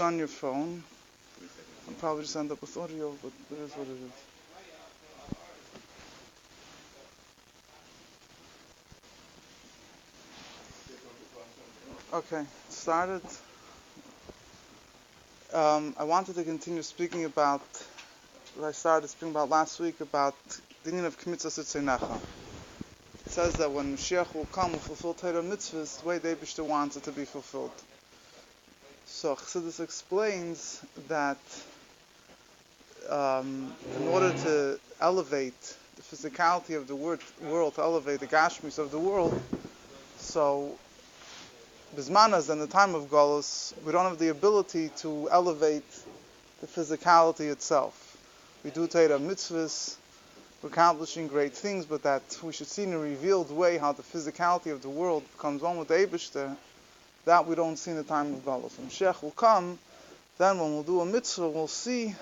speaker on your phone. I'll probably just end up with audio, but it is what it is. Okay, started. I wanted to continue speaking about what I started speaking about last week about the meaning of Kmitzvah Tzeinecha. It says that when Moshiach will come and fulfill Torah mitzvahs the way the Eibishter wants it to be fulfilled. So Chassidus explains that in order to elevate the physicality of the world, to elevate the gashmis of the world, so Bismanas, in the time of Golus, we don't have the ability to elevate the physicality itself. We do Torah mitzvahs, we're accomplishing great things, but that we should see in a revealed way how the physicality of the world becomes one with the Eibishter, that we don't see in the time of Golus. When Moshiach will come, then when we'll do a mitzvah, we'll see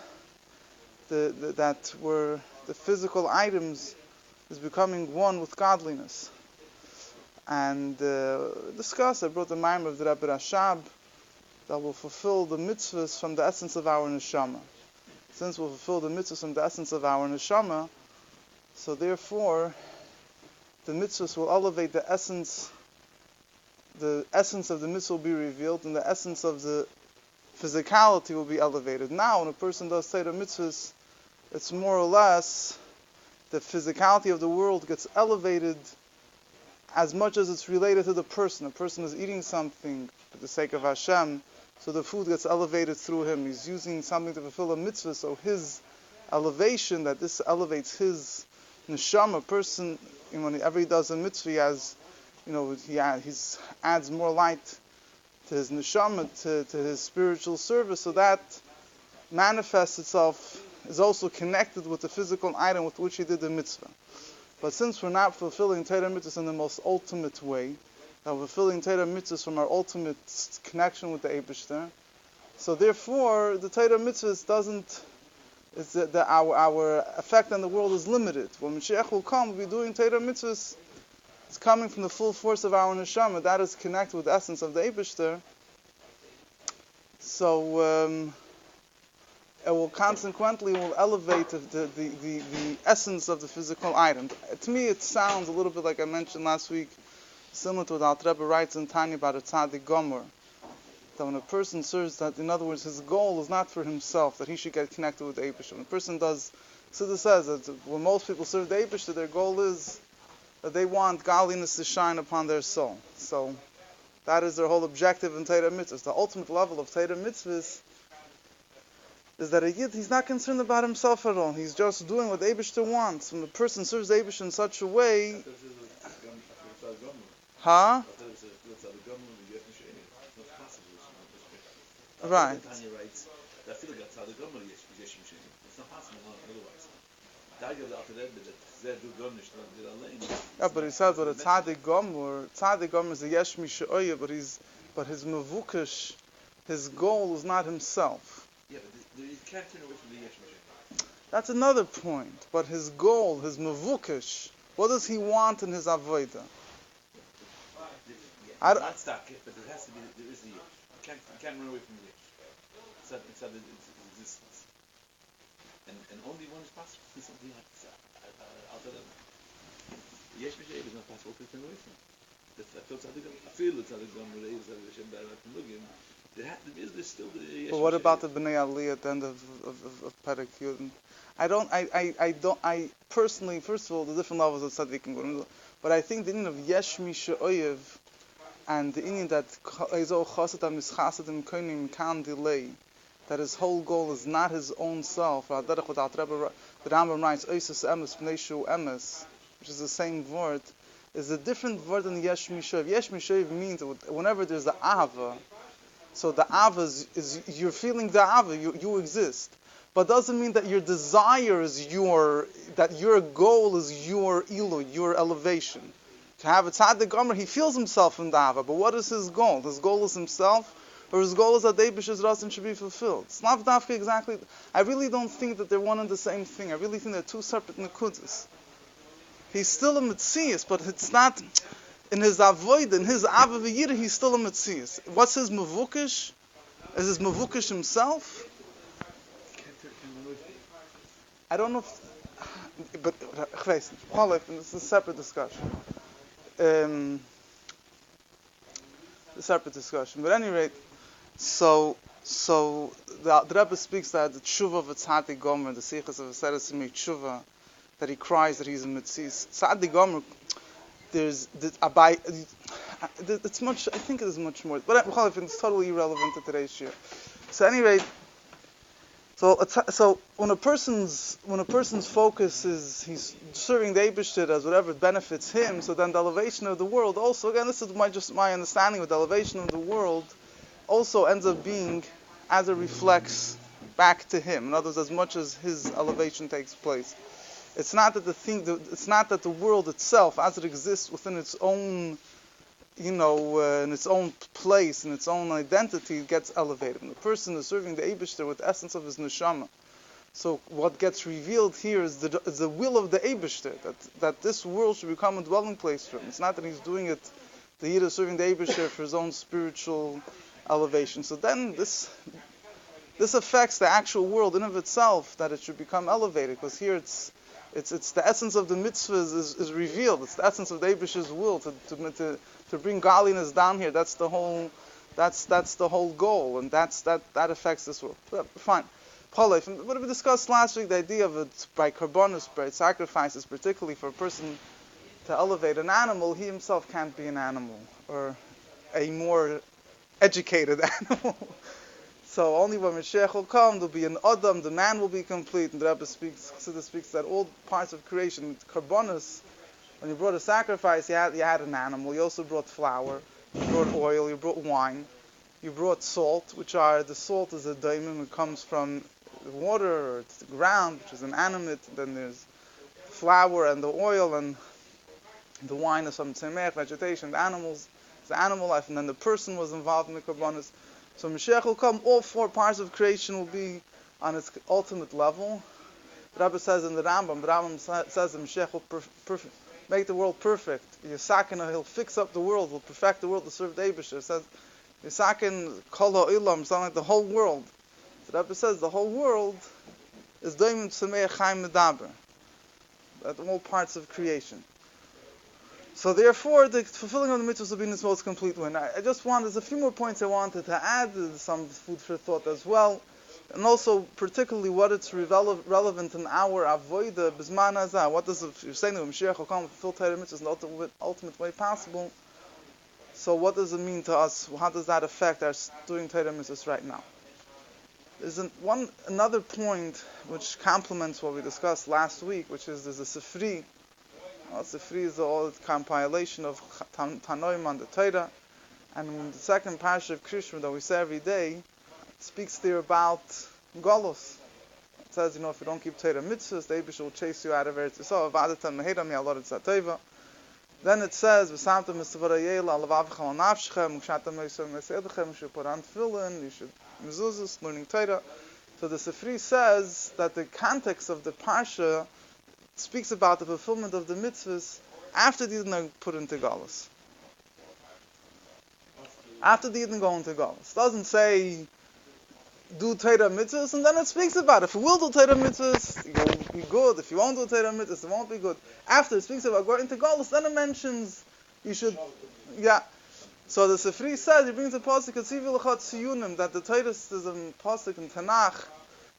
that where the physical items is becoming one with godliness. And discuss, I brought the Maimon of the Rebbe Rashab that will fulfill the mitzvahs from the essence of our neshama. Since we'll fulfill the mitzvahs from the essence of our neshama, so therefore the mitzvahs will elevate the essence of the mitzvah will be revealed, and the essence of the physicality will be elevated. Now, when a person does Torah mitzvahs, it's more or less the physicality of the world gets elevated as much as it's related to the person. A person is eating something for the sake of Hashem, so the food gets elevated through him. He's using something to fulfill a mitzvah, so his elevation, that this elevates his neshama. Person, whenever he does a mitzvah, he has, he adds more light to his neshama, to his spiritual service, so that manifests itself, is also connected with the physical item with which he did the mitzvah. But since we're not fulfilling Torah mitzvahs in the most ultimate way, we're fulfilling Torah mitzvahs from our ultimate connection with the Eibishter, so therefore the Torah mitzvahs our effect on the world is limited. When Moshiach will come, we'll be doing Torah mitzvahs. It's coming from the full force of our neshama. That is connected with the essence of the Eibishter. So it will consequently elevate the essence of the physical item. To me, it sounds a little bit like I mentioned last week, similar to what Alter Rebbe writes in Tanya about a tzaddik gomer. That when a person serves, that in other words, his goal is not for himself, that he should get connected with the Eibishter. When a person does, Siddur says that when most people serve the Eibishter, their goal is that they want godliness to shine upon their soul. So that is their whole objective in Torah mitzvahs. The ultimate level of Torah mitzvahs is that a Yid, he's not concerned about himself at all. He's just doing what the Eibishter wants. When the person serves the Eibishter in such a way, Right. Yeah, but he says that a tzaddik gomer is a yesh mishaoya, but his mevukash, his goal is not himself. Yeah, but you can't turn away from the yesh mishaoya. That's another point. But his goal, his mevukash, what does he want in his avodah? Not stuck, but there has to be. There is the yesh. You can't run away from the yesh. It's existence, and only one is possible. Something like after that. The yesh mishaoya is not possible to turn away from. I feel it's there's still the yesh. But what about the Bnei Aliyah at the end of Perek Yud? I personally, first of all, the different levels of tzaddikim, but I think the meaning of yesh mishaoyev and the meaning that can't delay, that his whole goal is not his own self. The Rambam writes, which is the same word, is a different word than yesh mishaoyev. Yesh mishaoyev means whenever there's the ahava, so the ahava is you're feeling the ahava, you exist. But doesn't mean that your desire is that your goal is your ilu, your elevation. To have a tzaddik gomer, he feels himself in the ahava, but what is his goal? His goal is himself, or his goal is that the Eibishter's ratzon should be fulfilled. It's not dafka exactly. I really don't think that they're one and the same thing. I really think they're two separate nekudas. He's still a Metzias, but it's not in his avoid, in his Ava V'yira, he's still a Metzias. What's his Mevukish? Is this Mavukish himself? I don't know but it's a separate discussion. A separate discussion. But at any rate, so the Rebbe speaks that the tshuva of Tzadi Gomer, the Sichas of Aseres Yemei Tshuva, that he cries that he's a mitzis. Tzadi Gomer, it's much. I think it is much more. But it's totally irrelevant to today's shir. So at any rate, so when a person's focus is he's serving the Eibishter as whatever benefits him, so then the elevation of the world also, again, this is just my understanding of the elevation of the world, also ends up being as it reflects back to him. In other words, as much as his elevation takes place. It's not that the world itself, as it exists within its own, in its own place, in its own identity, gets elevated. And the person is serving the Eibishter with the essence of his neshama. So what gets revealed here is the will of the Eibishter, that this world should become a dwelling place for him. It's not that he's doing it, that he is serving the Eibishter for his own spiritual elevation. So then this affects the actual world in of itself, that it should become elevated, because here it's the essence of the mitzvahs is revealed. It's the essence of the Eibishter's will to bring godliness down here. That's the whole goal, and that affects this world. But fine. What we discussed last week, the idea of it by karbonos, by sacrifices, particularly for a person to elevate an animal, he himself can't be an animal, or a more educated animal. So only when Moshiach will come, there'll be an Adam, the man will be complete. And the Rebbe speaks that all parts of creation, karbonos, when you brought a sacrifice, you had an animal. You also brought flour, you brought oil, you brought wine, you brought salt, the salt is a daimon, it comes from the water, or it's the ground, which is an animate. Then there's the flour and the oil, and the wine is from tzemech, vegetation, the animals, it's the animal life, and then the person was involved in the karbonos. So Moshiach will come, all four parts of creation will be on its ultimate level. The Rebbe says in the Rambam says that Moshiach will make the world perfect. Yisakina, he'll fix up the world, will perfect the world to serve the Eibishter. It says, Yisakin kol ha'olam, sound like the whole world. The Rebbe says the whole world is doimim tzemei chaim medaber. At all parts of creation. So therefore, the fulfilling of the mitzvahs will be in its most complete way. There's a few more points I wanted to add, some food for thought as well, and also particularly what it's relevant in our avoida, bisman hazah. What does if you're saying that Moshiach will come and fulfill Torah mitzvahs in the ultimate way possible, so what does it mean to us? How does that affect our doing Torah mitzvahs right now? There's another point which complements what we discussed last week, which is there's a Sifri. Sifri is all compilation of Tanoim on the Torah, and in the second parasha of Krishma that we say every day, it speaks there about Golos. It says, if you don't keep Torah mitzvahs, the Eibishter will chase you out of Eretz Yisrael. V'adatan mehedam yalod etzateva. Then it says, "V'samtem mitzvah alavavcha al nafshchem, u'kshatam meisem mesedechem." You should put on tefillin, you should mezuzos, learning Torah. So the Sifri says that the context of the parsha speaks about the fulfillment of the mitzvahs after the Yidden are put into Galus. After the Yidden go into Galus. It doesn't say do Torah mitzvahs, and then it speaks about it. If you will do Torah mitzvahs, it will be good. If you won't do Torah mitzvahs, it won't be good. After it speaks about going into Galus, then it mentions you should, So the Sifri says, he brings a pasuk, that the Torah is a pasuk in Tanakh.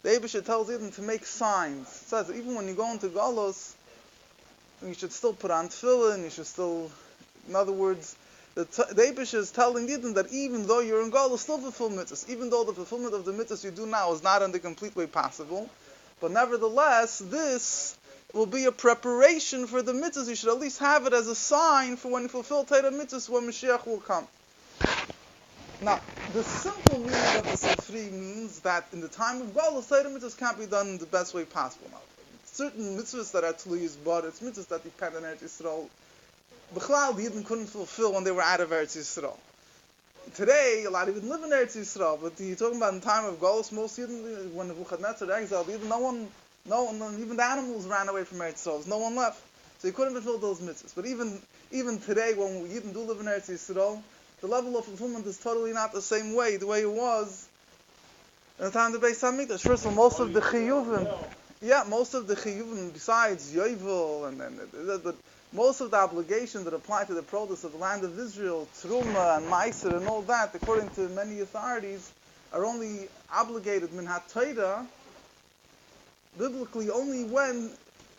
The Eibishter tells Yidden to make signs. It says that even when you go into Galus, you should still put on tefillin, you should still, in other words, the Eibishter is telling Yidden that even though you're in Galus, still fulfill mitzvahs. Even though the fulfillment of the mitzvahs you do now is not in the complete way possible, but nevertheless, this will be a preparation for the mitzvahs. You should at least have it as a sign for when you fulfill Torah mitzvahs, when Mashiach will come. Now, the simple meaning of the Sifri means that in the time of Galus, Torah mitzvahs can't be done in the best way possible. Now, certain mitzvahs that are tluyos, but it's mitzvahs that depend on Eretz Yisrael. B'chlal, the Yidden couldn't fulfill when they were out of Eretz Yisrael. Today, a lot of Yidden live in Eretz Yisrael, but you're talking about in the time of Galus, most Yidden, when Nebuchadnezzar exiled Yidden, no one, even the animals ran away from Eretz Yisrael. No one left. So you couldn't fulfill those mitzvahs. But even today, when Yidden do live in Eretz Yisrael, the level of fulfillment is totally not the same way, the way it was in the time of the Beis Hamikdash. First of all, most of the chiyuvim, besides Yovel but most of the obligations that apply to the produce of the land of Israel, Truma and Meiser and all that, according to many authorities, are only obligated min ha-Torah, biblically only when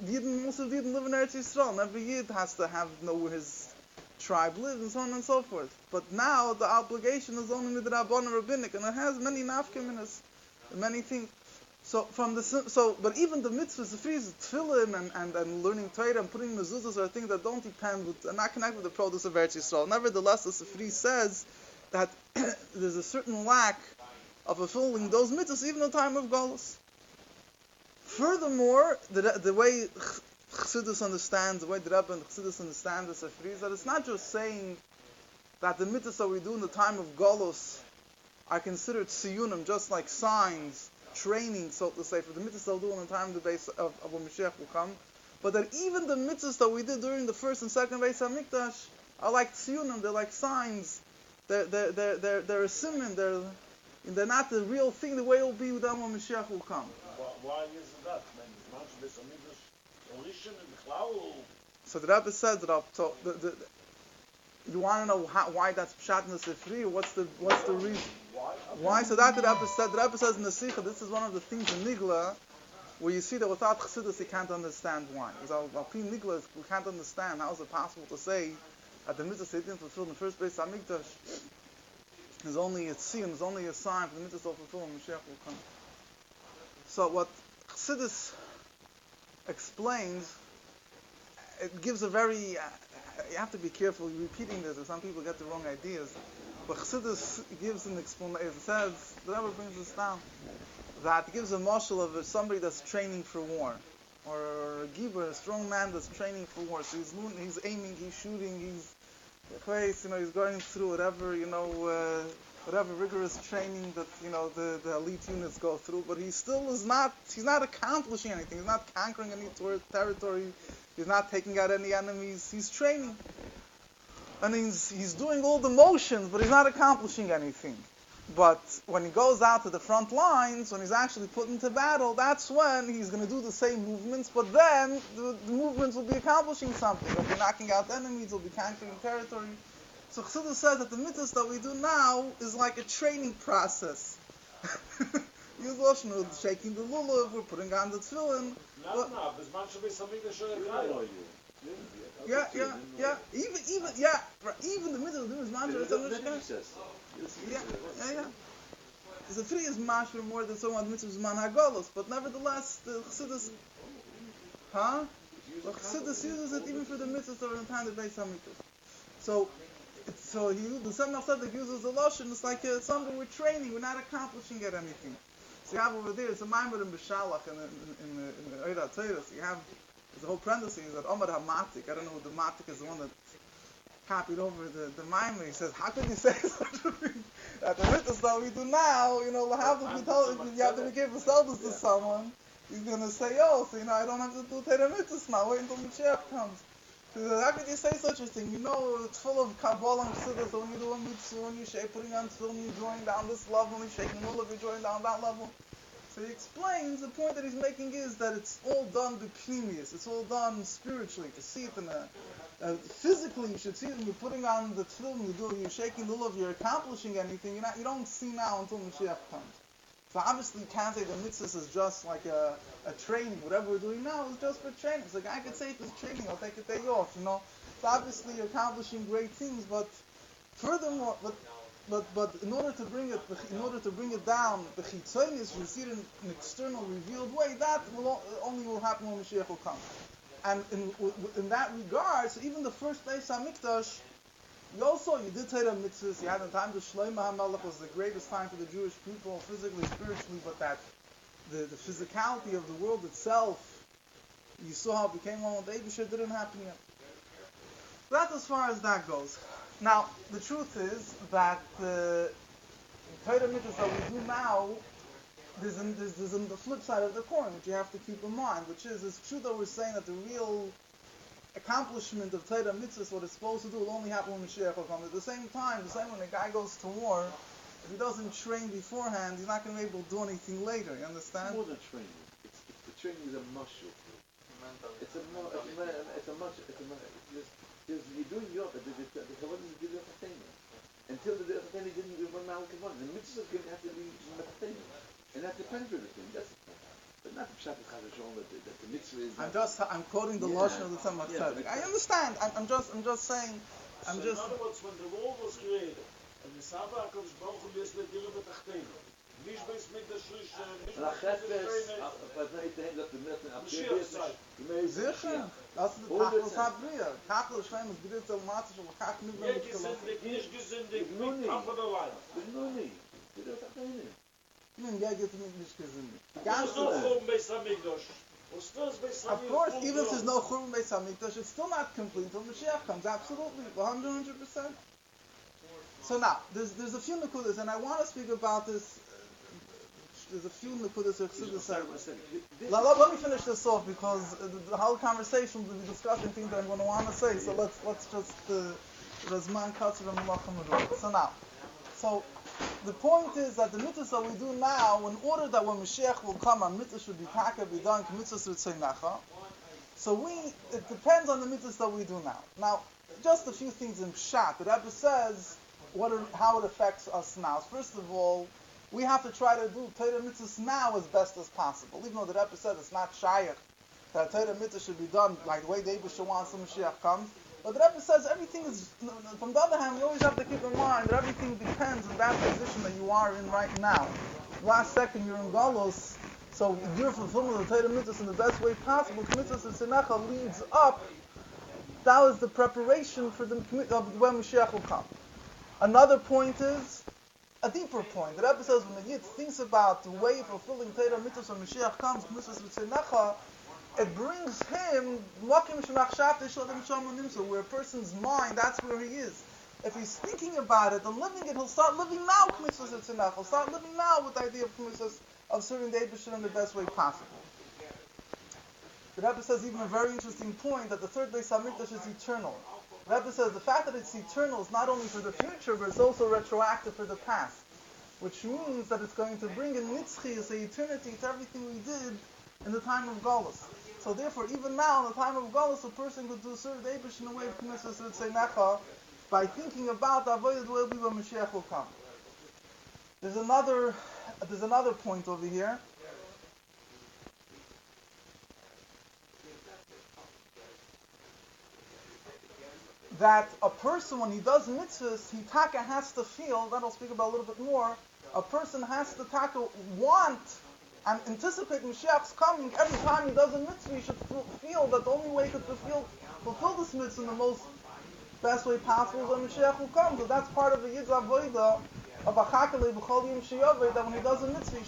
most of the Yidden live in Eretz Yisrael. And every Yid has to know where his tribe lives and so on and so forth. But now the obligation is only with the Rabban Rabbinic, and it has many nafkaminas, many things. But even the mitzvahs, the freeze, tefillin and learning Torah and putting mezuzahs are things that don't depend are not connected with the produce of Eretz Yisrael. Nevertheless, the Sifri says that there's a certain lack of fulfilling those mitzvahs even in the time of Golus. Furthermore, the way Chassidus understands, the way the Rebbe and Chassidus understand the Sifri is that it's not just saying that the mitzvahs that we do in the time of Golus are considered siyunim, just like signs, training, so to say, for the mitzvahs they'll do in the time of the base of when Moshiach will come, but that even the mitzvahs that we did during the first and second Beis Hamikdash are like tziyunim, they're like signs, they're a siman, they're not the real thing the way it will be with them when Moshiach will come. Why is that? So the Rebbe says that you want to know why that's pshat in the Sifri, or what's the reason? Why? So that the Rebbe says in the Sikha, this is one of the things in Nigla, where you see that without Chassidus you can't understand why. Because Al-Pi Nigla, we can't understand how is it possible to say that the mitzvah they didn't fulfill in the first Beis Hamikdash is only a tziyun, is only a sign for the mitzvah to fulfill when Mashiach will come. So what Chassidus explains, it gives a very, you have to be careful repeating this, or some people get the wrong ideas. But Chassidus gives an explanation. It says, the Rebbe brings this down, that it gives a mashal of somebody that's training for war, or a giver, a strong man that's training for war. So he's aiming, he's shooting, he's going through whatever rigorous training that the elite units go through. But he's not accomplishing anything. He's not conquering any territory. He's not taking out any enemies. He's training. And he's doing all the motions, but he's not accomplishing anything. But when he goes out to the front lines, when he's actually put into battle, that's when he's going to do the same movements, but then the movements will be accomplishing something. He'll be knocking out enemies, he'll be conquering territory. So Chassidus says that the mitzvahs that we do now is like a training process. Use Lashon, shaking the lulav, we're putting on the tefillin. Even the middle of the mantra is understood. Yeah. The Sifri is mashma more than someone mitzvahs man hagolos, but nevertheless the Chassidus, the Chassidus uses it even for the mitzvahs that are in time of Beis Hamikdash. So the Seminole said that uses the Lashon. It's like something we're training, we're not accomplishing at anything. So you have over there, it's a Maimer in Bishalach in the Eira Torah. So you have there's a whole parenthesis that Omar HaMatik. I don't know, the Matik is the one that copied over the Maimer. He says, how could you say such a thing? That the mitzvahs that we do now, you have to give a service to someone. He's going to say, I don't have to do Torah mitzvahs now. Wait until Moshiach comes. He says, how could you say such a thing? It's full of Kabbalah and Chassidus. So when you do a mitzvah, when you're putting on tefillin, you're drawing down this level, and you're shaking lulav, you're drawing down that level. So he explains, the point that he's making is that it's all done b'pnimius. It's all done spiritually. To see it in physically, you should see it when you're putting on the tefillin, you're shaking the lulav, you're accomplishing anything. You don't see now until Moshiach comes. So obviously you can't say the mitzvahs is just like a training. Whatever we're doing now is just for training. So a guy could say if it's training, I'll take a day off, So obviously you're accomplishing great things, but furthermore, but in order to bring it down, the chitzonis, you see it in an external revealed way, that only will happen when Mashiach will come. And in that regard, so even the first Beis Hamikdash, you did Torah mitzvahs. You had the time the Shleimus was the greatest time for the Jewish people, physically, spiritually, but that the physicality of the world itself, you saw how it became one with Eibusher, didn't happen yet. That's as far as that goes. Now, the truth is that the Torah mitzvahs that we do now, there's the flip side of the coin, which you have to keep in mind, which is, it's true that we're saying that the real accomplishment of Torah mitzvahs, what it's supposed to do, will only happen when Mashiach will come. At the same time, when a guy goes to war, if he doesn't train beforehand, he's not going to be able to do anything later. You understand? It's more than training. The training is a muscle. It's a muscle. You're doing your the Chavod is giving a thing. Until the Chavod didn't give one mile Chavod. The mitzvah is going to have to be thing, and that depends on the thing. That's the point. But not the Pshat Chazashon that the mitzvah is. I'm quoting the Lashon of the Tzemach Tzedek. I understand. I'm just saying. In other words, when the world was created, and the Saba comes Baruch Hu Yisle Dira B'Tachtenu, Mish Beis Mikdash Rish, Mish Beis Mashiach's side. Sicher. Das ist der Tachlis Habriya. Tachlis Shleimus of Mitzvos Matzah Shel Chach Nivra Gesündig, nicht gesündig, mit Kampf der Leib. Nun, ja, geht nicht gesündig. Of course, even if there's no Churban Beis Hamikdash, it's still not complete until Mashiach comes. Absolutely, 100%. So now, there's a few nukudas, and I want to speak about this. There's a few nukudas of Chassidus. Let me finish this off because the whole conversation will be discussing things that I'm going to want to say. So let's just Razman Katzer and Malachim. So the point is that the mitzvahs that we do now, in order that when Mashiach will come, our mitzvahs should be done, mitzvahs ritzeinacha. So it depends on the mitzvahs that we do now. Now, just a few things in Pshat. The Rebbe says how it affects us now. First of all, we have to try to do Torah mitzvahs now as best as possible. Even though the Rebbe said it's not shayach that Torah mitzvah should be done like the way the Eibusha wants when Mashiach comes. But the Rebbe says everything is, from the other hand, we always have to keep in mind that everything depends on that position that you are in right now. Last second you're in Galos, so your fulfillment of the Torah mitzvahs in the best way possible, mitzvahs and Sinecha leads up. That was the preparation for when Mashiach will come. Another point is, a deeper point. The Rebbe says when the Yid thinks about the way of fulfilling Torah mitzvahs when Mashiach comes, mitzvahs and Sinecha, it brings him where a person's mind, that's where he is. If he's thinking about it and living it, he'll start living now he'll start living now with the idea of serving the Eibusher in the best way possible. The Rebbe says even a very interesting point that the third Beis Hamikdash is eternal. The Rebbe says the fact that it's eternal is not only for the future, but it's also retroactive for the past, which means that it's going to bring in nitzchi, the eternity, to everything we did in the time of Galus. So therefore, even now, in the time of Galus, a person could serve the Eibush in a way of Knesset Ritzeinacha by thinking about the Avodah will be when Mashiach will come. There's another point over here. That a person, when he does mitzvahs, he taka has to feel, that I'll speak about a little bit more, a person has to taka want and anticipate Mashiach's coming. Every time he does a mitzvah, he should feel that the only way he could fulfill this mitzvah in the most best way possible is when Mashiach will come. So that's part of the Yid's Avodah of Achakale B'chol Yom Sheyaveh, that when he does a mitzvah,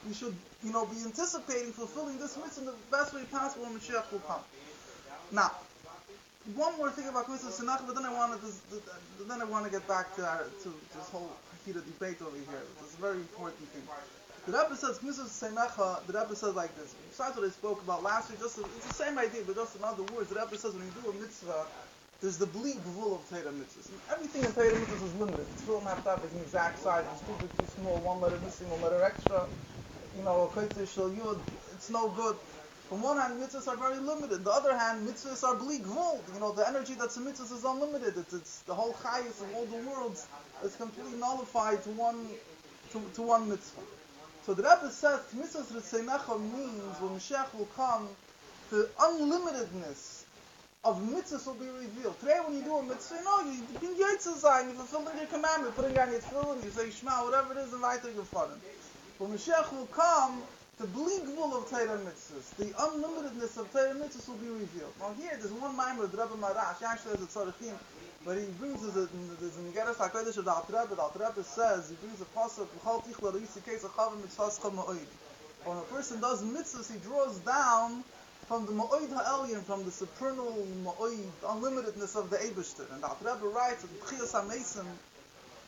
he should be anticipating fulfilling this mitzvah in the best way possible when Mashiach will come. Now, one more thing about Knesset Sinach, but then I want to get back to this whole heated debate over here. It's a very important thing. The Rebbe says Knesset Sinach. The Rebbe says like this. Besides what I spoke about last week, it's the same idea, but just in other words. The Rebbe says when you do a mitzvah, there's the bleak rule of Torah mitzvahs. Everything in Torah mitzvahs is limited. It's still not have an exact size. It's too big, too small. One letter missing, one letter extra. A kodesh shel yud. It's no good. On one hand, mitzvahs are very limited. The other hand, mitzvahs are bleak rule. The energy that's in mitzvahs is unlimited. It's the whole chayus of all the worlds is completely nullified to one mitzvah. So the Rebbe says, mitzvahs ritzeinacha means when Mashiach will come, the unlimitedness of mitzvahs will be revealed. Today, when you do a mitzvah, you can you're fulfilling your commandment, putting on your tefillin, you say Shema, whatever it is, invite your fun. When Mashiach will come, the bleak rule of Torah mitzvahs, the unlimitedness of Torah mitzvahs will be revealed. Now here, there's one mimer of the Rebbe Marash, actually there's a tzarechim, but he brings there's in Geras HaKodesh of the Alter Rebbe says, he brings a pasuk, when a person does mitzvahs, he draws down from the Ma'oid Ha'elyon, from the supernal Ma'oid, unlimitedness of the Eibishter. And the Alter Rebbe writes, at Tchias HaMesim,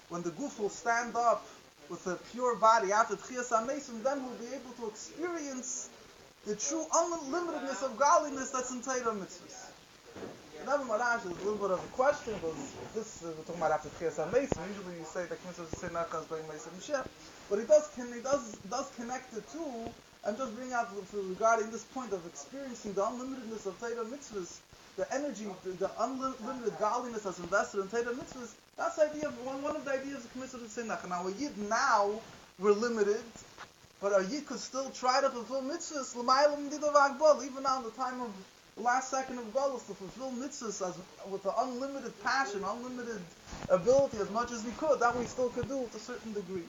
when the Guf will stand up with a pure body after Tchias HaMesim, then we'll be able to experience the true unlimitedness of godliness that's in Torah mitzvahs. Rebbe Marash is a little bit of a question, because this we're talking about after Tchias HaMesim. Usually you say that Knesset say Nachas bring Mesim Mashiach, but he does connect the two, and just bring out regarding this point of experiencing the unlimitedness of Torah Mitzvahs, the energy, the unlimited godliness that's invested in Torah Mitzvahs. That's the idea of one of the ideas of Knesset Sinach. Now a Yid now we're limited, but a Yid could still try to fulfill mitzvahs even now in the time of the last second of Golus, to fulfill mitzvahs with the unlimited passion, unlimited ability as much as we could. That we still could do to a certain degree.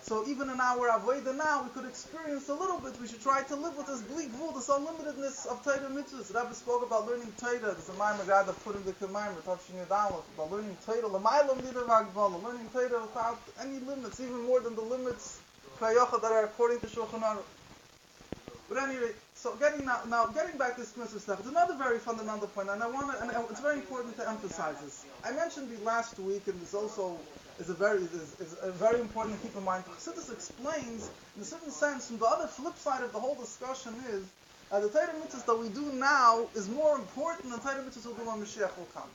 So even in our avodah now, we could experience a little bit. We should try to live with this bleak vul, this unlimitedness of Torah mitzvahs. The Rebbe spoke about learning Torah. There's a Maimer God that put in the Kemaim, Tavshin Yud Aleph, about learning Torah, l'maylam nida v'agvala, learning Torah without any limits, even more than the limits that are according to Shulchan Aruch. But anyway, so getting back to this mitzvah stuff, it's another very fundamental point, and it's very important to emphasize this. I mentioned it last week, and this also is very important to keep in mind. Chassidus explains, in a certain sense, and the other flip side of the whole discussion is that the Torah mitzvahs that we do now is more important than Torah mitzvahs we'll do when Moshiach will come.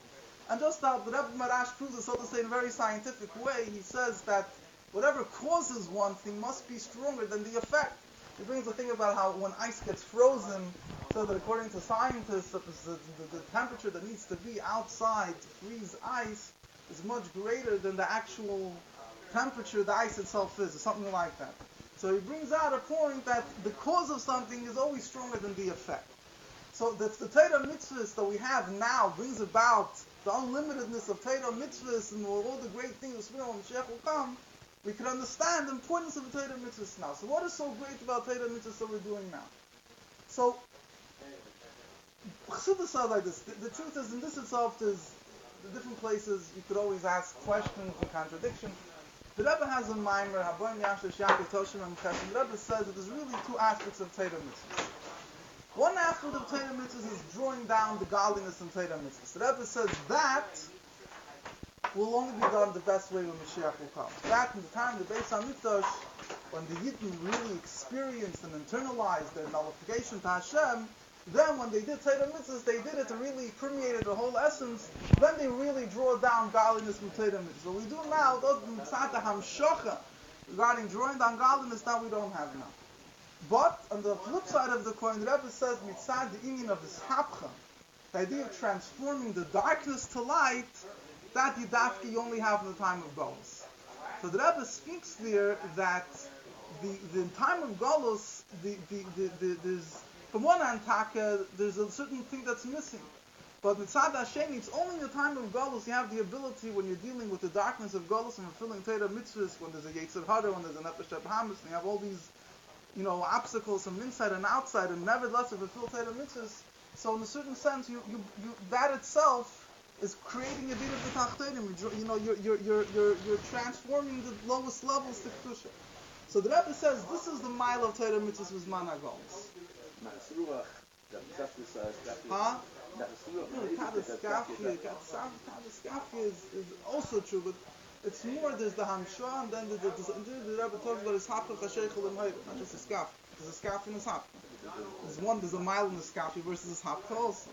And just that the Rebbe Marash proves it, so to say, in a very scientific way. He says that whatever causes one thing must be stronger than the effect. He brings the thing about how when ice gets frozen, so that according to scientists, the temperature that needs to be outside to freeze ice is much greater than the actual temperature the ice itself is, or something like that. So he brings out a point that the cause of something is always stronger than the effect. So the Torah mitzvahs that we have now brings about the unlimitedness of Torah mitzvahs and all the great things that when Mashiach will come. We can understand the importance of the Torah mitzvahs now. So what is so great about Torah mitzvahs that we're doing now? So Chassidus says like this. The truth is, in this itself, is the different places you could always ask questions and contradictions. The Rebbe has a Maimer, Haboim Yasher Shaka Toshim and Chesed. The Rebbe says that there's really two aspects of Torah mitzvahs. One aspect of Torah mitzvahs is drawing down the godliness in Torah mitzvahs. The Rebbe says that will only be done the best way when Mashiach will come. Back in the time of the Beis HaMikdash, when the Yidden really experienced and internalized their nullification to Hashem, then when they did Torah mitzvahs, they did it to really permeate the whole essence. Then they really draw down godliness from Torah mitzvahs. What we do now, those mitzvah hamshocha, regarding drawing down godliness, that we don't have now. But on the flip side of the coin, the Rebbe says mitzvah the inyan of this hapcha, the idea of transforming the darkness to light, that you only have in the time of Golus. So the Rebbe speaks there that the time of Golus, there's, from one hand, there's a certain thing that's missing. But Mitzad Hashem, it's only in the time of Golus you have the ability, when you're dealing with the darkness of Golus and fulfilling Torah mitzvahs, when there's a Yetzer Hara, when there's an Nefesh Habahamis, and you have all these, obstacles from inside and outside, and nevertheless you fulfill Torah mitzvahs. So in a certain sense, you that itself is creating a bit of the tachtenim. You're transforming the lowest levels to kedusha. So the Rebbe says this is the mile of Torah mitzvahs with man hagolos. Huh? Kadaskafia is also true, but it's more. There's the hamsha, and then the Rebbe talks about his hapcha chasheichel and hayr, not just a skaf. There's a skaf and a hapcha. There's a mile in the skafia versus his hapcha also.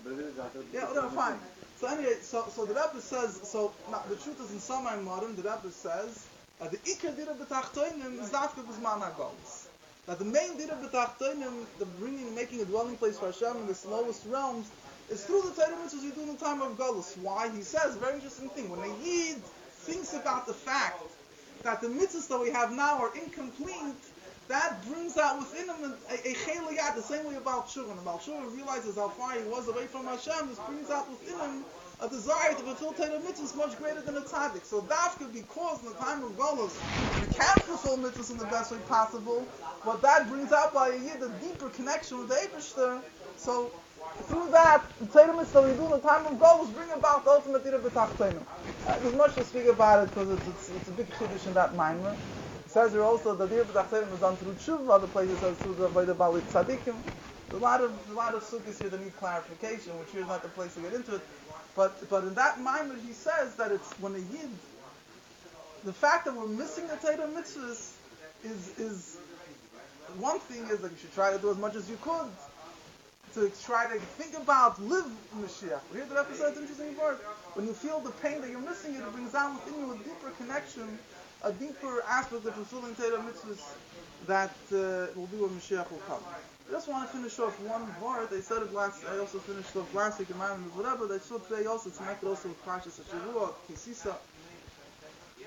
Yeah, no, fine. So anyway, so the Rebbe says, now the truth is in some Maimorim, the Rebbe says, the Iker Dira B'Tachtoinim is Dafka B'Zman HaGolus. That the main Dira B'Tachtoinim, the making a dwelling place for Hashem in the lowest realms, is through the Torah mitzvahs we do in the time of Golus. Why? He says, very interesting thing, when a Yid thinks about the fact that the mitzvahs that we have now are incomplete, that brings out within him a cheliyat, the same way about Shuvah. About Shuvah realizes how far he was away from Hashem. This brings out within him a desire to fulfill Torah mitzvahs much greater than a tzaddik. So dafka, because in the time of Golus, you can't fulfill mitzvahs in the best way possible, but that brings out by a Yid a deeper connection with the Eibishter. So through that, the Torah mitzvahs that we do in the time of Golus bring about the ultimate Dira B'Tachtonim. There's much to speak about it because it's a big chiddush in that Maimer. It says here also that the Dira B'Tachtonim is done through Tshuva. Other places says through the Avodah Bali Tzadikim. There's a lot of sukkahs here that need clarification, which here is not the place to get into it. But in that Maimer he says that it's when a Yid, the fact that we're missing the Torah mitzvahs is one thing is that you should try to do as much as you could. to try to think about, live Mashiach. Here the Rebbe says, interesting word. When you feel the pain that you're missing it brings down within you a deeper connection, a deeper aspect of fulfilling Torah mitzvahs that will be when Mashiach will come. I just want to finish off one word. I said it last. I also finished off last week in my mind, whatever. That should today also to make it also with Parshas Shavua, Kisisa,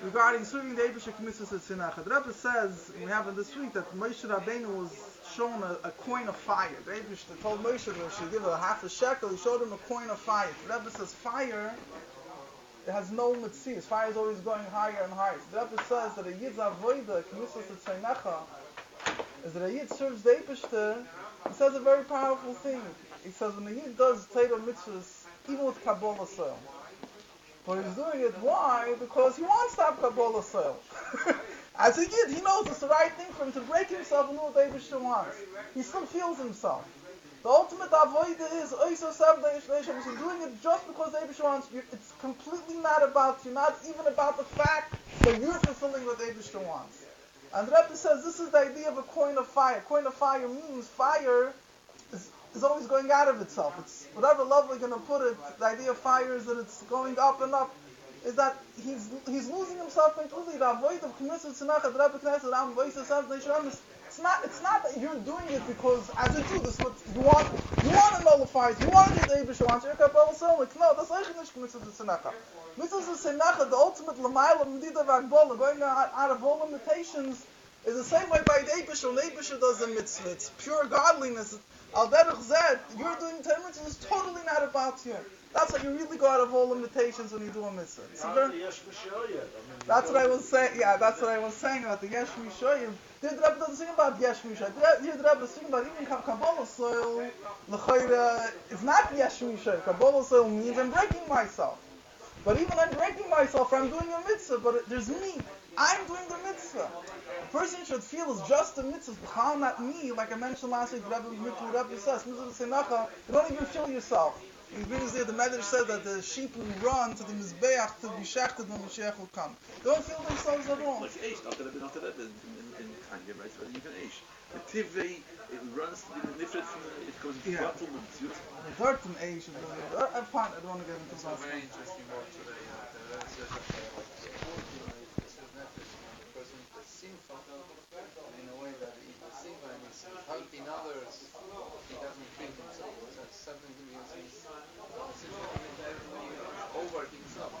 regarding serving the Eibusher K'mitzvahs at Sinach. The Rebbe says we have in this week that Moshe Rabbeinu was shown a coin of fire. The Eibusher told Moshe that he should give a half a shekel. He showed him a coin of fire. The Rebbe says fire. It has no mitzias. Fire is always going higher and higher. So the Rebbe says that a Yid's avoida K'mitzvahs at Sinach is that a Yid serves the Eibusher. He says a very powerful thing. He says when a Yid does Torah mitzvahs, even with Kabbalah soil. But he's doing it, why? Because he wants to have Kabbalah soil. As a Yid, he knows it's the right thing for him to break himself and do what the Eibusher wants. He still feels himself. The ultimate avodah is he's doing it just because the Eibusher wants you. It's completely not about you, not even about the fact that you're fulfilling what the Eibusher wants. And the Rebbe says this is the idea of a coin of fire. Coin of fire means fire is always going out of itself. It's whatever level you're going to put it. The idea of fire is that it's going up and up. Is that he's losing himself completely. The avoid of Knesset Tzemach, the Rebbe Knesset Ram voices it's not that you're doing it because as a Jew this is what you want. You want to nullify it. You want to do the Eibusher wants. You're Kabbalah Solik. No, that's like Knesset Tzemach. Mitzvah Tzemach, the ultimate Lamayla Medida Vagbola, going out of all limitations, is the same way by the Eibusher. When the Eibusher does a mitzvah, it's pure godliness. Al Derech Zed, you're doing 10 mitzvahs, it's totally not about you. That's how you really go out of all limitations when you do a mitzvah. That's what I was saying. Yeah, that's what I was saying about the Yesh Mishoyim. The Rebbe doesn't sing about Yesh Mishoyim. Here the Rebbe is singing about even Kabbalah soil. L'chayra, it's not Yesh Mishoyim. Kabbalah soil means I'm breaking myself. But even I'm breaking myself, I'm doing a mitzvah. But there's me. I'm doing the mitzvah. A person should feel it's just a mitzvah, not me. Like I mentioned last week, the Rebbe says, you don't even feel yourself. He brings there, the Medrash said that the sheep will run to the Mizbeach to be shechted when Moshiach will come. They don't feel themselves at all. Like Eish, not that in Kanye, right? But even Eish. The Tivei, it runs to be different from it goes bottom and suit. The dirt in Eish, I don't want to get into that. Very interesting word today. In a way that he was sinful and he's helping others, he doesn't feel himself. That's something to be over himself.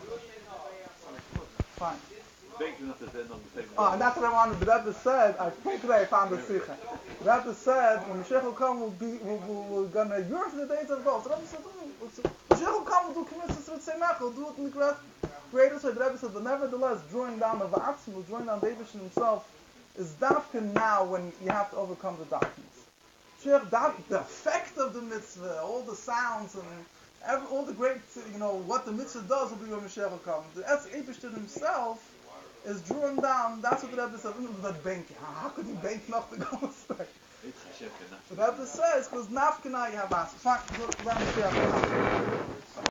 Fine. And that's what I wanted. The Rebbe said, I think I found the Sikha. The Rebbe said, when Moshiach will come, we're going to yearn for the days of God. So the Rebbe said, Moshiach will come, we'll do K'mitzvahs Tzemach, we'll do it in the greatest way. The Rebbe said, but nevertheless, drawing down the V'atzim, drawing down the Eibusher himself, is dafka now when you have to overcome the darkness. The effect of the mitzvah, all the sounds and all the great, what the mitzvah does will be when Mashiach will come. The Eibusher himself is drawing down. That's what the Rebbe says. That banking. How could you bank not to go straight? The Rebbe says because nafkana you have asked. Fine, let Mashiach come.